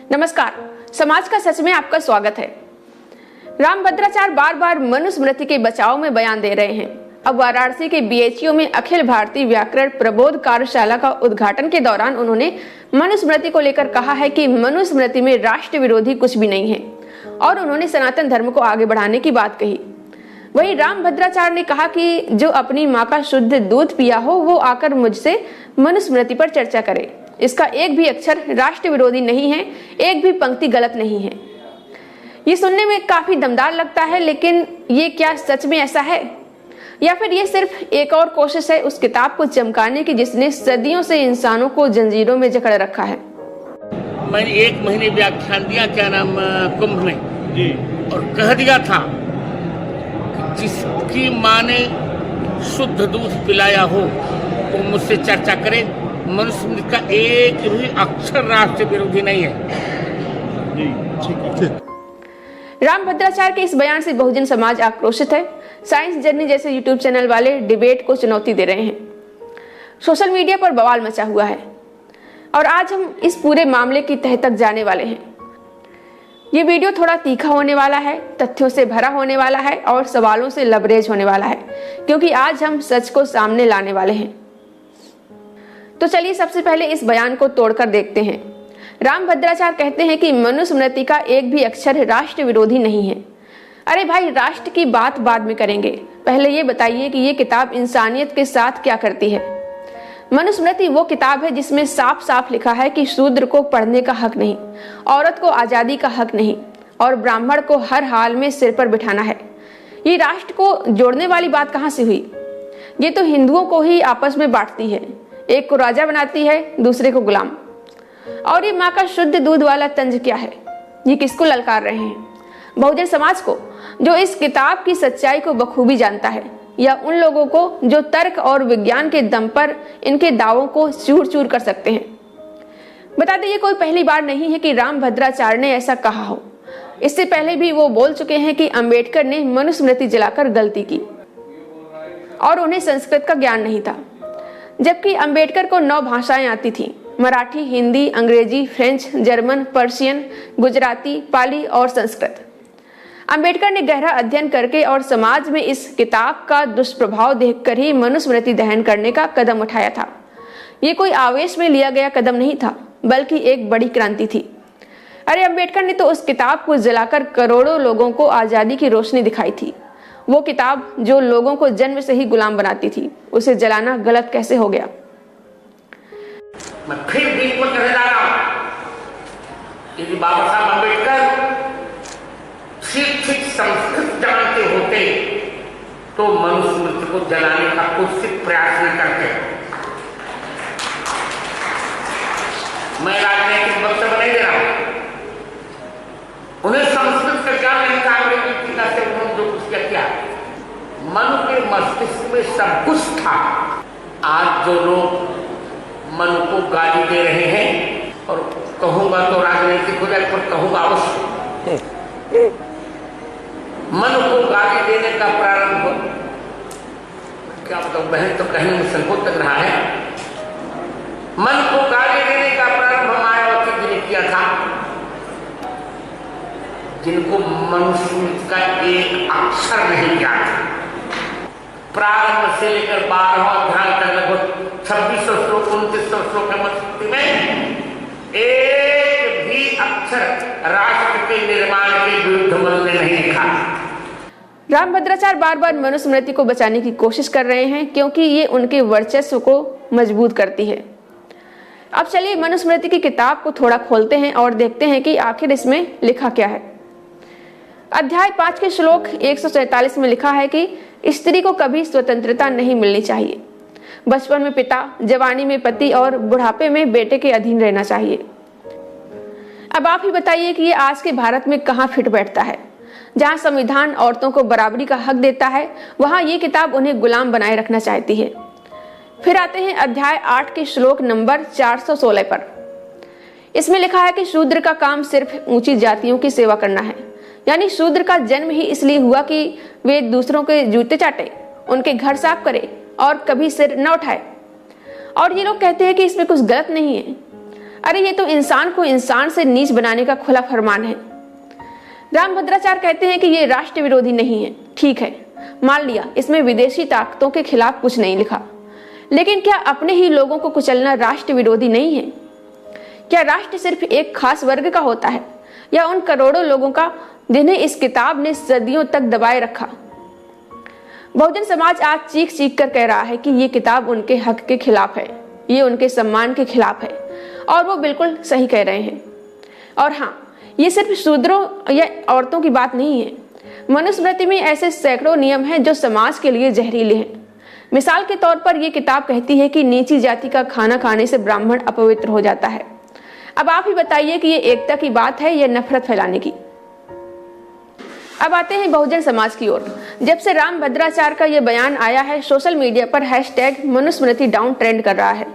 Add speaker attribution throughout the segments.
Speaker 1: नमस्कार, समाज का सच में आपका स्वागत है। रामभद्राचार्य बार बार मनुस्मृति के बचाव में बयान दे रहे हैं। अब वाराणसी के बीएचयू में अखिल भारतीय व्याकरण प्रबोध कार्यशाला का उद्घाटन के दौरान उन्होंने मनुस्मृति को लेकर कहा है कि मनुस्मृति में राष्ट्र विरोधी कुछ भी नहीं है और उन्होंने सनातन धर्म को आगे बढ़ाने की बात कही। वहीं रामभद्राचार्य ने कहा कि जो अपनी माँ का शुद्ध दूध पिया हो वो आकर मुझसे मनुस्मृति पर चर्चा करे। इसका एक भी अक्षर राष्ट्र विरोधी नहीं है, एक भी पंक्ति गलत नहीं है। ये सुनने में काफी दमदार लगता है, लेकिन ये क्या सच में ऐसा है या फिर ये सिर्फ एक और कोशिश है उस किताब को चमकाने की जिसने सदियों से इंसानों को जंजीरों में जकड़ रखा है।
Speaker 2: मैंने 1 महीने व्याख्यान दिया कुंभ में जी, और कह दिया था कि जिसकी माँ ने शुद्ध दूध पिलाया हो वो मुझसे चर्चा करे। मनुस्मृति का एक भी अक्षर राष्ट्र विरोधी नहीं है।
Speaker 1: रामभद्राचार्य के इस बयान से बहुजन समाज आक्रोशित है। साइंस जर्नी जैसे यूट्यूब चैनल वाले डिबेट को चुनौती दे रहे हैं। सोशल मीडिया पर बवाल मचा हुआ है और आज हम इस पूरे मामले की तह तक जाने वाले हैं। ये वीडियो थोड़ा तीखा होने वाला है, तथ्यों से भरा होने वाला है और सवालों से लबरेज होने वाला है, क्योंकि आज हम सच को सामने लाने वाले हैं। तो चलिए सबसे पहले इस बयान को तोड़कर देखते हैं। रामभद्राचार्य कहते हैं कि मनुस्मृति का एक भी अक्षर राष्ट्र विरोधी नहीं है। अरे भाई, राष्ट्र की बात बाद में करेंगे, पहले ये बताइए कि ये किताब इंसानियत के साथ क्या करती है। मनुस्मृति वो किताब है जिसमें साफ साफ लिखा है कि शूद्र को पढ़ने का हक नहीं, औरत को आजादी का हक नहीं और ब्राह्मण को हर हाल में सिर पर बिठाना है। ये राष्ट्र को जोड़ने वाली बात कहाँ से हुई? ये तो हिंदुओं को ही आपस में बांटती है, एक को राजा बनाती है, दूसरे को गुलाम। और ये माँ का शुद्ध दूध वाला तंज क्या है? ये किसको ललकार रहे हैं? बहुजन समाज को, जो इस किताब की सच्चाई को बखूबी जानता है, या उन लोगों को जो तर्क और विज्ञान के दम पर इनके दावों को चूर चूर कर सकते हैं? बता दें, ये कोई पहली बार नहीं है कि रामभद्राचार्य ने ऐसा कहा हो। इससे पहले भी वो बोल चुके हैं कि अंबेडकर ने मनुस्मृति जलाकर गलती की और उन्हें संस्कृत का ज्ञान नहीं था, जबकि अंबेडकर को 9 भाषाएं आती थीं: मराठी, हिंदी, अंग्रेजी, फ्रेंच, जर्मन, पर्शियन, गुजराती, पाली और संस्कृत। अंबेडकर ने गहरा अध्ययन करके और समाज में इस किताब का दुष्प्रभाव देखकर ही मनुस्मृति दहन करने का कदम उठाया था। ये कोई आवेश में लिया गया कदम नहीं था, बल्कि एक बड़ी क्रांति थी। अरे, अंबेडकर ने तो उस किताब को जलाकर करोड़ों लोगों को आजादी की रोशनी दिखाई थी। वो किताब जो लोगों को जन्म से ही गुलाम बनाती थी, उसे जलाना गलत कैसे हो गया?
Speaker 2: मैं फिर बिल्कुल कह रहा हूं कि बाबा साहब अंबेडकर ठीक संस्कृत जानते होते तो मनुस्मृति को जलाने का कुछ प्रयास नहीं करते। मैं राजनीतिक वक्तव्य नहीं दे रहा हूं। उन्हें संस्कृत का ज्ञान नहीं था, से उन्होंने जो कुछ किया, मन के मस्तिष्क में सब कुछ था। आज जो लोग मन को गाली दे रहे हैं, और कहूंगा तो राजनीतिक हो जाए, पर कहूंगा अवश्य, मन को गाली देने का प्रारंभ, क्या बताऊं बहन, तो कहने में संकोच लग रहा है। मन को गाली देने का प्रारंभ मायावती जी ने किया था, जिनको मनुस्मृति का एक अक्षर नहीं ज्ञात। प्रारंभ से लेकर 12वां अध्याय तक लगभग 2600 श्लोक 2900 श्लोक मनुस्मृति में एक भी अक्षर राष्ट्र के निर्माण के विरुद्ध मन ने नहीं लिखा।
Speaker 1: रामभद्राचार्य बार बार मनुस्मृति को बचाने की कोशिश कर रहे हैं, क्योंकि ये उनके वर्चस्व को मजबूत करती है। अब चलिए मनुस्मृति की किताब को थोड़ा खोलते हैं और देखते हैं कि आखिर इसमें लिखा क्या है। अध्याय 5 के श्लोक 147 में लिखा है कि स्त्री को कभी स्वतंत्रता नहीं मिलनी चाहिए। बचपन में पिता, जवानी में पति और बुढ़ापे में बेटे के अधीन रहना चाहिए। अब आप ही बताइए कि ये आज के भारत में कहाँ फिट बैठता है? जहाँ संविधान औरतों को बराबरी का हक देता है, वहाँ ये किताब उन्हें गुलाम बनाए रखना चाहती है। फिर आते हैं अध्याय 8 के श्लोक नंबर 416 पर। इसमें लिखा है कि शूद्र का काम सिर्फ ऊंची जातियों की सेवा करना है। यानी शूद्र का जन्म ही इसलिए हुआ कि वे दूसरों के जूते चाटे, उनके घर साफ करे और कभी सिर न उठाए। और ये लोग कहते हैं कि इसमें कुछ गलत नहीं है। अरे ये तो इंसान को इंसान से नीच बनाने का खुला फरमान है। रामभद्राचार्य कहते हैं कि ये राष्ट्र विरोधी नहीं है। ठीक है, मान लिया इसमें विदेशी ताकतों के खिलाफ कुछ नहीं लिखा, लेकिन क्या अपने ही लोगों को कुचलना राष्ट्र विरोधी नहीं है? क्या राष्ट्र सिर्फ एक खास वर्ग का होता है, या उन करोड़ों लोगों का जिन्हें इस किताब ने सदियों तक दबाए रखा? बहुजन समाज आज चीख चीख कर कह रहा है कि ये किताब उनके हक के खिलाफ है, ये उनके सम्मान के खिलाफ है, और वो बिल्कुल सही कह रहे हैं। और हाँ, ये सिर्फ शूद्रों या औरतों की बात नहीं है। मनुस्मृति में ऐसे सैकड़ों नियम हैं जो समाज के लिए जहरीले हैं। मिसाल के तौर पर यह किताब कहती है कि नीची जाति का खाना खाने से ब्राह्मण अपवित्र हो जाता है। अब आप ही बताइए कि ये एकता की बात है या नफरत फैलाने की? अब आते हैं बहुजन समाज की ओर। जब से रामभद्राचार्य का यह बयान आया है, सोशल मीडिया पर हैशटैग मनुस्मृति डाउन ट्रेंड कर रहा है।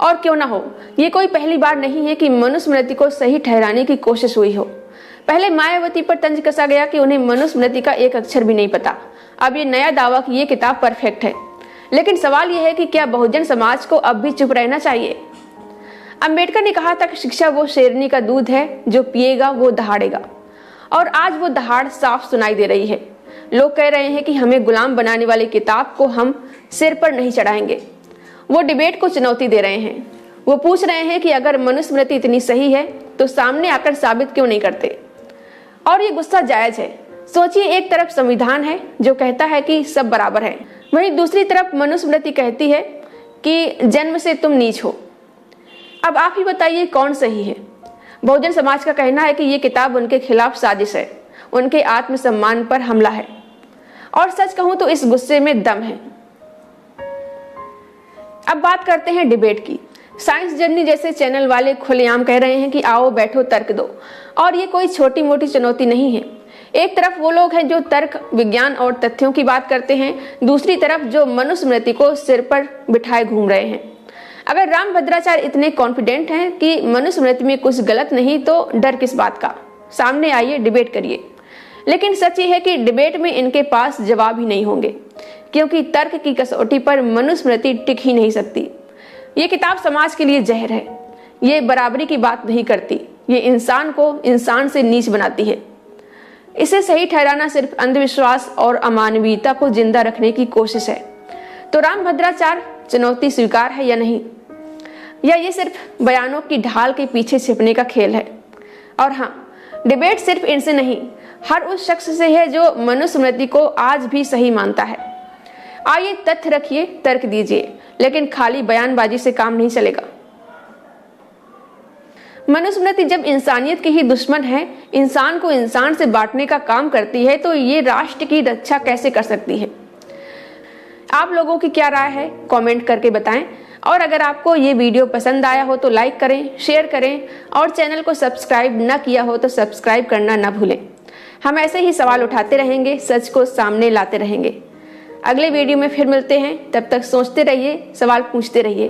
Speaker 1: और क्यों ना हो, ये कोई पहली बार नहीं है कि मनुस्मृति को सही ठहराने की कोशिश हुई हो। पहले मायावती पर तंज कसा गया कि उन्हें मनुस्मृति का एक अक्षर भी नहीं पता। अब ये नया दावा कि ये किताब परफेक्ट है। लेकिन सवाल यह है कि क्या बहुजन समाज को अब भी चुप रहना चाहिए? अंबेडकर ने कहा था कि शिक्षा वो शेरनी का दूध है, जो पिएगा वो दहाड़ेगा। और आज वो दहाड़ साफ सुनाई दे रही है। लोग कह रहे हैं कि हमें गुलाम बनाने वाली किताब को हम सिर पर नहीं चढ़ाएंगे। वो डिबेट को चुनौती दे रहे हैं। वो पूछ रहे हैं कि अगर मनुस्मृति इतनी सही है तो सामने आकर साबित क्यों नहीं करते? और ये गुस्सा जायज है। सोचिए, एक तरफ संविधान है जो कहता है कि सब बराबर है, वहीं दूसरी तरफ मनुस्मृति कहती है कि जन्म से तुम नीच हो। अब आप ही बताइए कौन सही है? बहुजन समाज का कहना है कि ये किताब उनके खिलाफ साजिश है, उनके आत्मसम्मान पर हमला है। और सच कहूं तो इस गुस्से में दम है। अब बात करते हैं डिबेट की। साइंस जर्नी जैसे चैनल वाले खुलेआम कह रहे हैं कि आओ बैठो तर्क दो, और ये कोई छोटी मोटी चुनौती नहीं है। एक तरफ वो लोग हैं जो तर्क, विज्ञान और तथ्यों की बात करते हैं, दूसरी तरफ जो मनुस्मृति को सिर पर बिठाए घूम रहे हैं। अगर रामभद्राचार्य इतने कॉन्फिडेंट हैं कि मनुस्मृति में कुछ गलत नहीं, तो डर किस बात का? सामने आइए, डिबेट करिए। लेकिन सच ये है कि डिबेट में इनके पास जवाब ही नहीं होंगे, क्योंकि तर्क की कसौटी पर मनुस्मृति टिक ही नहीं सकती। ये किताब समाज के लिए जहर है। ये बराबरी की बात नहीं करती, ये इंसान को इंसान से नीच बनाती है। इसे सही ठहराना सिर्फ अंधविश्वास और अमानवीयता को जिंदा रखने की कोशिश है। तो रामभद्राचार्य, चुनौती स्वीकार है या नहीं? या ये सिर्फ बयानों की ढाल के पीछे छिपने का खेल है? और हाँ, डिबेट सिर्फ इनसे नहीं, हर उस शख्स से है जो मनुस्मृति को आज भी सही मानता है। आइए तथ्य रखिए, तर्क दीजिए, लेकिन खाली बयानबाजी से काम नहीं चलेगा। मनुस्मृति जब इंसानियत की ही दुश्मन है, इंसान को इंसान से बांटने का काम करती है, तो ये राष्ट्र की रक्षा कैसे कर सकती है? आप लोगों की क्या राय है? कमेंट करके बताएं। और अगर आपको ये वीडियो पसंद आया हो तो लाइक करें, शेयर करें, और चैनल को सब्सक्राइब न किया हो तो सब्सक्राइब करना न भूलें। हम ऐसे ही सवाल उठाते रहेंगे, सच को सामने लाते रहेंगे। अगले वीडियो में फिर मिलते हैं। तब तक सोचते रहिए, सवाल पूछते रहिए।